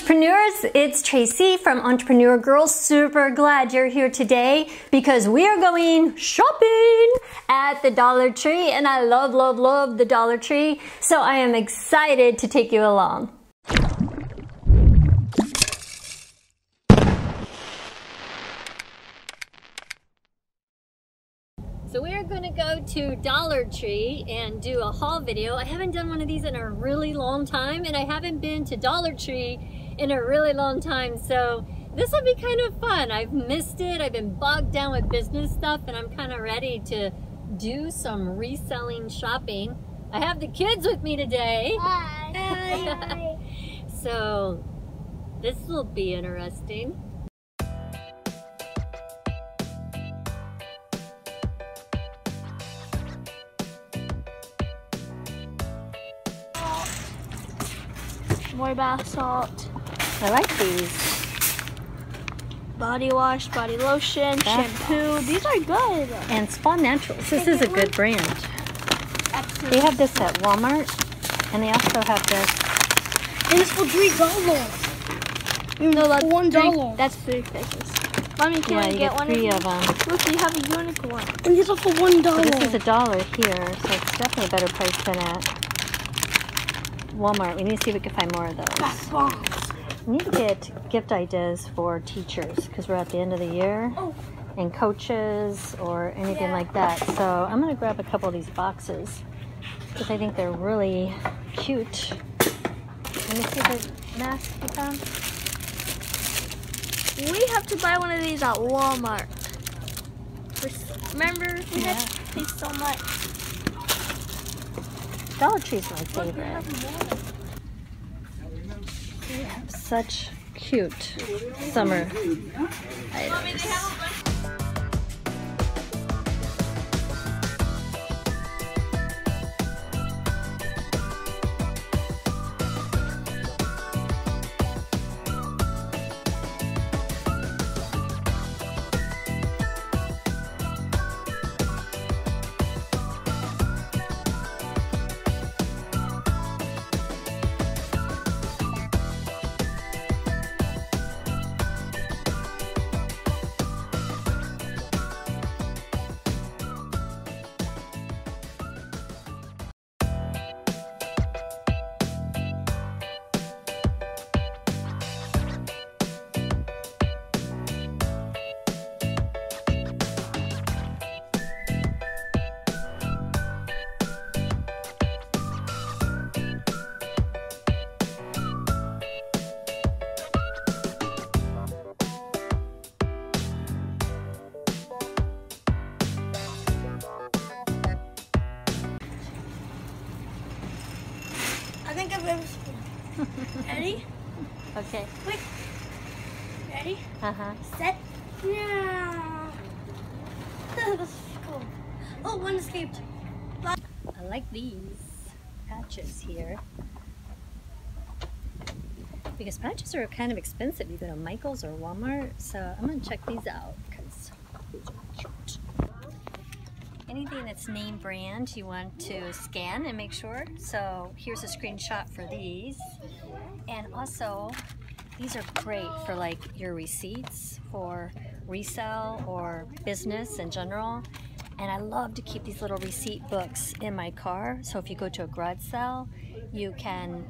entrepreneurs, it's Tracy from Entrepreneur Girls. Super glad you're here today because we are going shopping at the Dollar Tree, and I love the Dollar Tree, so I am excited to take you along. So we are going to go to Dollar Tree and do a haul video. I haven't done one of these in a really long time, and I haven't been to Dollar Tree in a really long time, so this will be kind of fun. I've missed it. I've been bogged down with business stuff, and I'm kind of ready to do some reselling shopping. I have the kids with me today. Hi. Hi. So this will be interesting. More bath salt. I like these. Body wash, body lotion, shampoo. These are good. And Spa Naturals. This is a good brand. Absolutely. They have this at Walmart, and they also have this. And it's for $3. No, that's $1. That's $3. Mommy, can I get one? Three of them. Look, you have a unicorn. And these are for $1. So this is $1 here, so it's definitely a better price than at Walmart. We need to see if we can find more of those. That's bombs. We need to get gift ideas for teachers because we're at the end of the year, and coaches or anything like that. So I'm going to grab a couple of these boxes because I think they're really cute. Let me see the mask you found. We have to buy one of these at Walmart. Remember, we had to pay so much. Dollar Tree is my favorite. They have such cute summer items. I think I've ever spoon. Ready? Okay. Wait. Ready? Set. Yeah. That was cool. Oh, one escaped. I like these patches here because patches are kind of expensive. You go to Michael's or Walmart, so I'm going to check these out because these are cute. Anything that's name brand you want to scan and make sure. So here's a screenshot for these. And also these are great for like your receipts for resale or business in general. And I love to keep these little receipt books in my car. So if you go to a garage sale, you can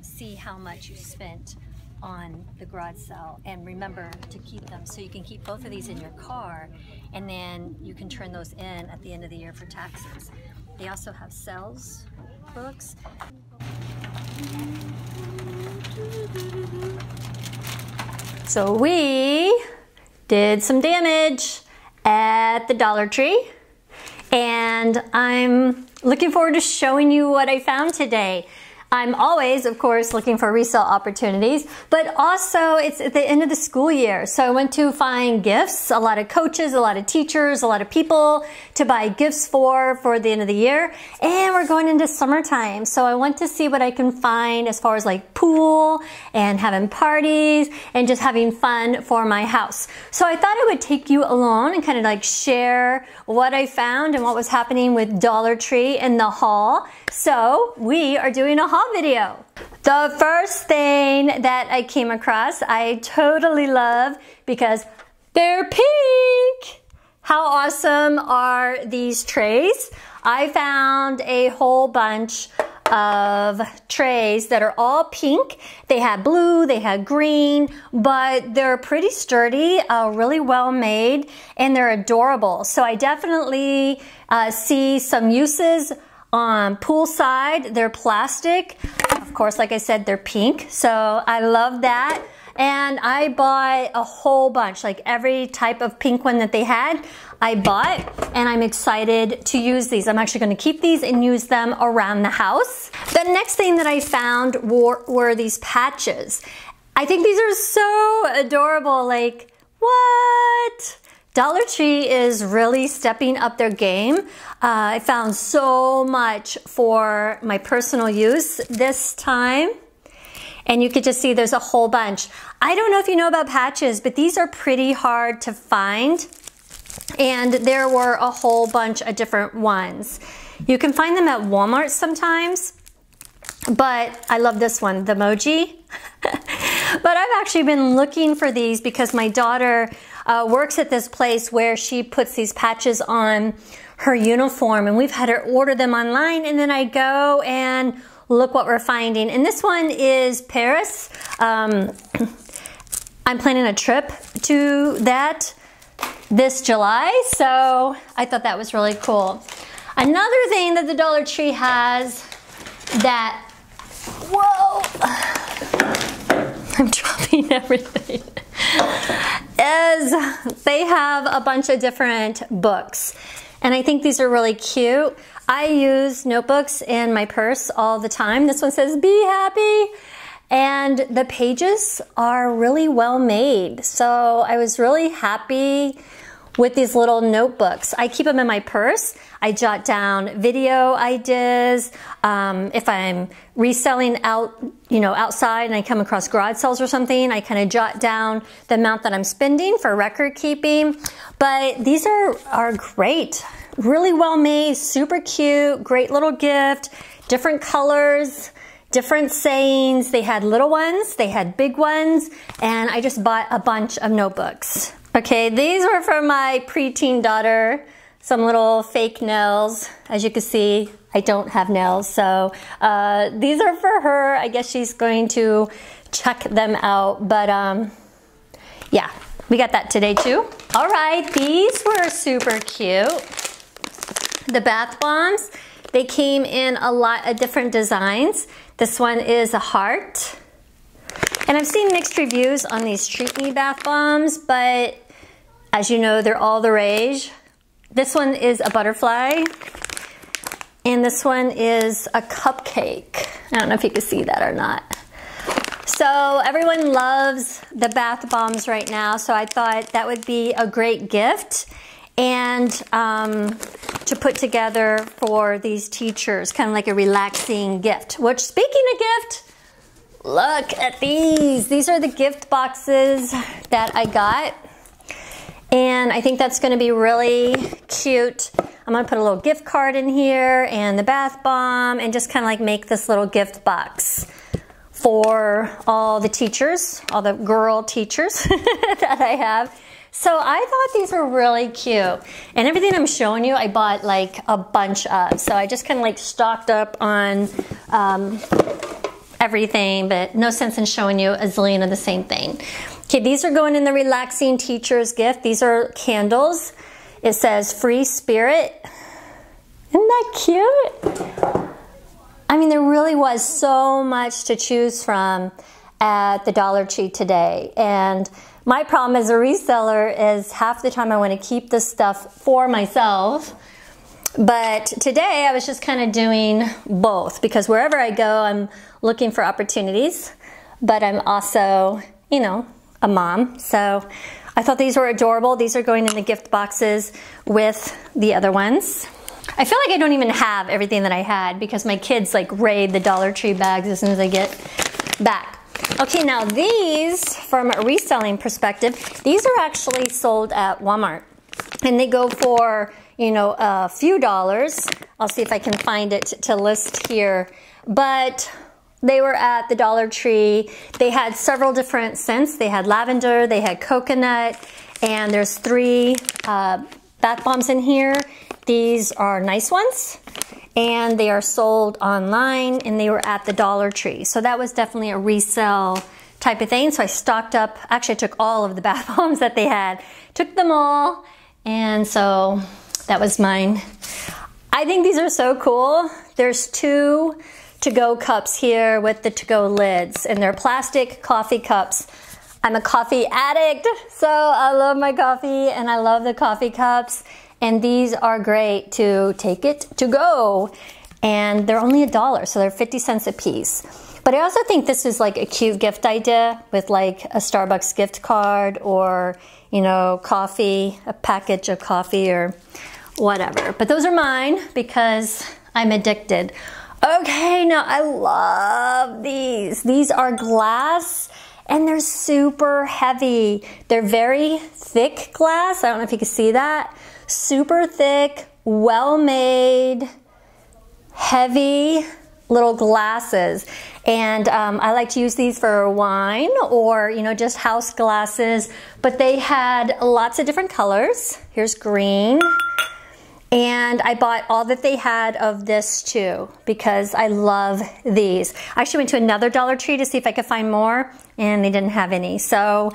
see how much you spent on the garage sale, and remember to keep them so you can keep both of these in your car, and then you can turn those in at the end of the year for taxes. They also have sales books. So we did some damage at the Dollar Tree, and I'm looking forward to showing you what I found today. I'm always, of course, looking for resale opportunities, but also it's at the end of the school year. So I went to find gifts, a lot of coaches, a lot of teachers, a lot of people to buy gifts for the end of the year. And we're going into summertime. So I went to see what I can find as far as like pool and having parties and just having fun for my house. So I thought I would take you along and kind of like share what I found and what was happening with Dollar Tree in the haul. So we are doing a haul video. The first thing that I came across, I totally love because they're pink. How awesome are these trays? I found a whole bunch of trays that are all pink. They had blue, they had green, but they're pretty sturdy, really well made, and they're adorable. So I definitely see some uses on poolside. They're plastic. Of course, like I said, they're pink. So I love that. And I bought a whole bunch, like every type of pink one that they had, I bought, and I'm excited to use these. I'm actually gonna keep these and use them around the house. The next thing that I found were these patches. I think these are so adorable, like, what? Dollar Tree is really stepping up their game. I found so much for my personal use this time. And you could just see there's a whole bunch. I don't know if you know about patches, but these are pretty hard to find. And there were a whole bunch of different ones. You can find them at Walmart sometimes, but I love this one, the emoji. But I've actually been looking for these because my daughter works at this place where she puts these patches on her uniform, and we've had her order them online, and then I go and look what we're finding. And this one is Paris. I'm planning a trip to that this July, so I thought that was really cool. Another thing that the Dollar Tree has that, whoa, I'm dropping everything, is they have a bunch of different books. And I think these are really cute. I use notebooks in my purse all the time. This one says, "Be happy." And the pages are really well made. So I was really happy with these little notebooks. I keep them in my purse. I jot down video ideas. If I'm reselling out, outside and I come across garage sales or something, I kind of jot down the amount that I'm spending for record keeping. But these are great. Really well made, super cute, great little gift, different colors, different sayings. They had little ones, they had big ones, and I just bought a bunch of notebooks. Okay, these were for my preteen daughter, some little fake nails. As you can see, I don't have nails, so these are for her. I guess she's going to check them out, but yeah, we got that today too. All right, these were super cute. The bath bombs, they came in a lot of different designs. This one is a heart. And I've seen mixed reviews on these Treat Me bath bombs, but as you know, they're all the rage. This one is a butterfly, and this one is a cupcake. I don't know if you can see that or not. So everyone loves the bath bombs right now, so I thought that would be a great gift and to put together for these teachers, kind of like a relaxing gift. Which, speaking of gift, look at these. These are the gift boxes that I got. And I think that's gonna be really cute. I'm gonna put a little gift card in here and the bath bomb and just kind of like make this little gift box for all the teachers, all the girl teachers that I have. So I thought these were really cute. And everything I'm showing you, I bought like a bunch of. So I just kind of like stocked up on everything, but no sense in showing you a zillion of the same thing. Okay, these are going in the relaxing teacher's gift. These are candles. It says free spirit. Isn't that cute? I mean, there really was so much to choose from at the Dollar Tree today. And my problem as a reseller is half the time I want to keep this stuff for myself. But today I was just kind of doing both because wherever I go, I'm looking for opportunities. But I'm also, you know, a mom. So I thought these were adorable. These are going in the gift boxes with the other ones. I feel like I don't even have everything that I had because my kids like raid the Dollar Tree bags as soon as I get back. Okay, now these, from a reselling perspective, these are actually sold at Walmart. And they go for, you know, a few dollars. I'll see if I can find it to list here. But They were at the Dollar Tree. They had several different scents. They had lavender, they had coconut, and there's 3 bath bombs in here. These are nice ones, and they are sold online, and they were at the Dollar Tree. So that was definitely a resale type of thing. So I stocked up. Actually, I took all of the bath bombs that they had, took them all, and so that was mine. I think these are so cool. There's 2 to-go cups here with the to-go lids, and they're plastic coffee cups. I'm a coffee addict, so I love my coffee, and I love the coffee cups, and these are great to take it to go, and they're only $1, so they're 50 cents a piece. But I also think this is like a cute gift idea with like a Starbucks gift card, or, you know, coffee, a package of coffee or whatever. But those are mine because I'm addicted. Okay, now I love these. These are glass, and they're super heavy. They're very thick glass. I don't know if you can see that. Super thick, well-made, heavy little glasses. And I like to use these for wine or, you know, just house glasses. But they had lots of different colors. Here's green. And I bought all that they had of this too, because I love these. I actually went to another Dollar Tree to see if I could find more, and they didn't have any. So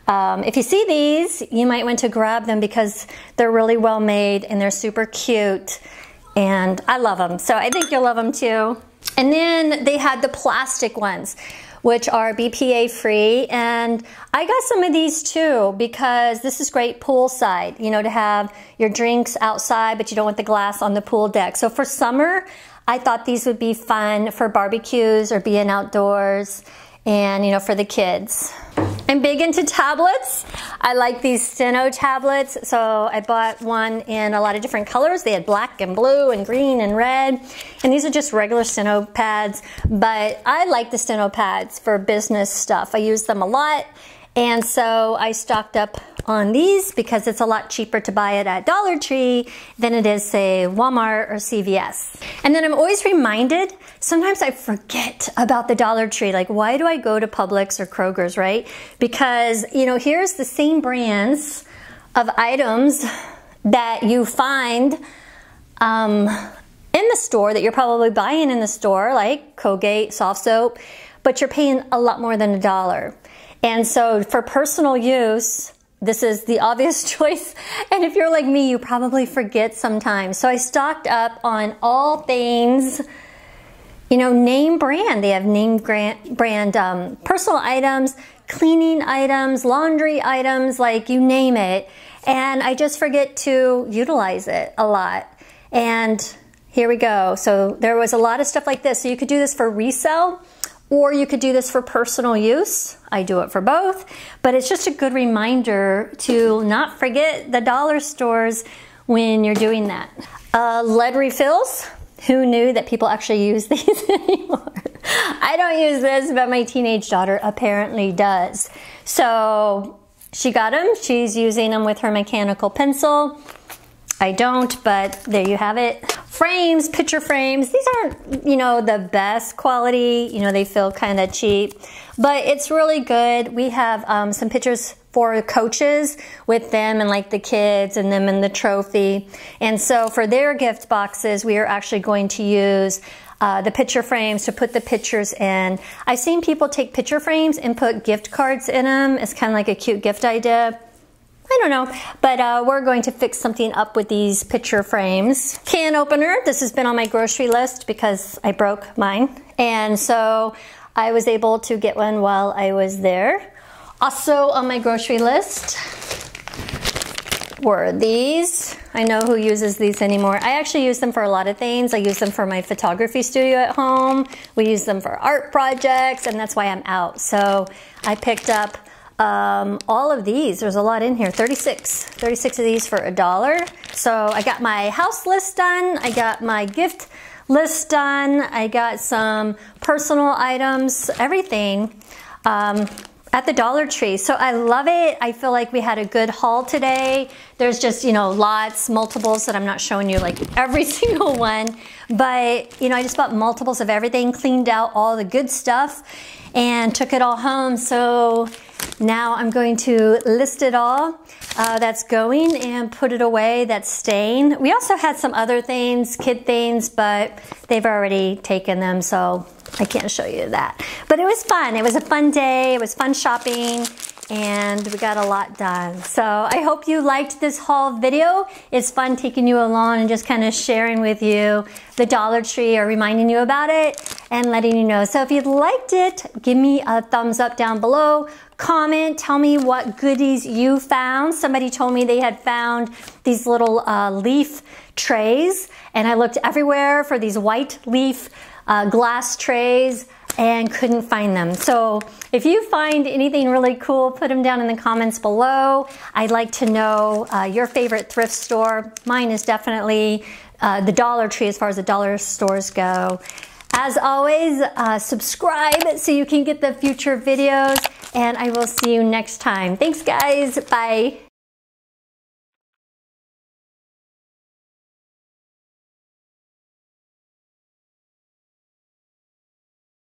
if you see these, you might want to grab them because they're really well made and they're super cute, and I love them. So I think you'll love them too. And then they had the plastic ones, which are BPA free, and I got some of these too because this is great poolside, you know, to have your drinks outside, but you don't want the glass on the pool deck. So for summer, I thought these would be fun for barbecues or being outdoors, and, you know, for the kids. I'm big into tablets. I like these Steno tablets, so I bought one in a lot of different colors. They had black and blue and green and red, and these are just regular Steno pads, but I like the Steno pads for business stuff. I use them a lot, and so I stocked up on these because it's a lot cheaper to buy it at Dollar Tree than it is, say, Walmart or CVS. And then I'm always reminded, sometimes I forget about the Dollar Tree. Like, why do I go to Publix or Kroger's, right? Because, you know, here's the same brands of items that you find in the store, that you're probably buying in the store, like Colgate, soft soap, but you're paying a lot more than $1. And so for personal use, this is the obvious choice. And if you're like me, you probably forget sometimes. So I stocked up on all things, you know, name brand. They have name brand personal items, cleaning items, laundry items, like you name it. And I just forget to utilize it a lot. And here we go. So there was a lot of stuff like this. So you could do this for resale, or you could do this for personal use. I do it for both, but it's just a good reminder to not forget the dollar stores when you're doing that. Lead refills. Who knew that people actually use these anymore? I don't use this, but my teenage daughter apparently does. So she got them. She's using them with her mechanical pencil. I don't, but there you have it. Frames, picture frames. These aren't, you know, the best quality. You know, they feel kind of cheap, but it's really good. We have some pictures for coaches with them and like the kids and them in the trophy. And so for their gift boxes, we are actually going to use the picture frames to put the pictures in. I've seen people take picture frames and put gift cards in them. It's kind of like a cute gift idea. I don't know, but we're going to fix something up with these picture frames. Can opener. This has been on my grocery list because I broke mine. And so I was able to get one while I was there. Also on my grocery list were these. I know who uses these anymore. I actually use them for a lot of things. I use them for my photography studio at home. We use them for art projects, and that's why I'm out. So I picked up all of these. There's a lot in here. 36 of these for $1. So I got my house list done. I got my gift list done. I got some personal items, everything. at the Dollar Tree. So I love it. I feel like we had a good haul today. There's just, you know, lots, multiples that I'm not showing you like every single one. But, you know, I just bought multiples of everything, cleaned out all the good stuff, and took it all home. So now I'm going to list it all that's going and put it away that's staying. We also had some other things, kid things, but they've already taken them, so I can't show you that. But it was fun. It was a fun day. It was fun shopping, and we got a lot done. So I hope you liked this haul video. It's fun taking you along and just kind of sharing with you the Dollar Tree, or reminding you about it and letting you know. So if you liked it, give me a thumbs up down below. Comment, tell me what goodies you found. Somebody told me they had found these little leaf trays, and I looked everywhere for these white leaf glass trays and couldn't find them. So if you find anything really cool, put them down in the comments below. I'd like to know your favorite thrift store. Mine is definitely the Dollar Tree as far as the dollar stores go. As always, subscribe so you can get the future videos, and I will see you next time. Thanks, guys. Bye.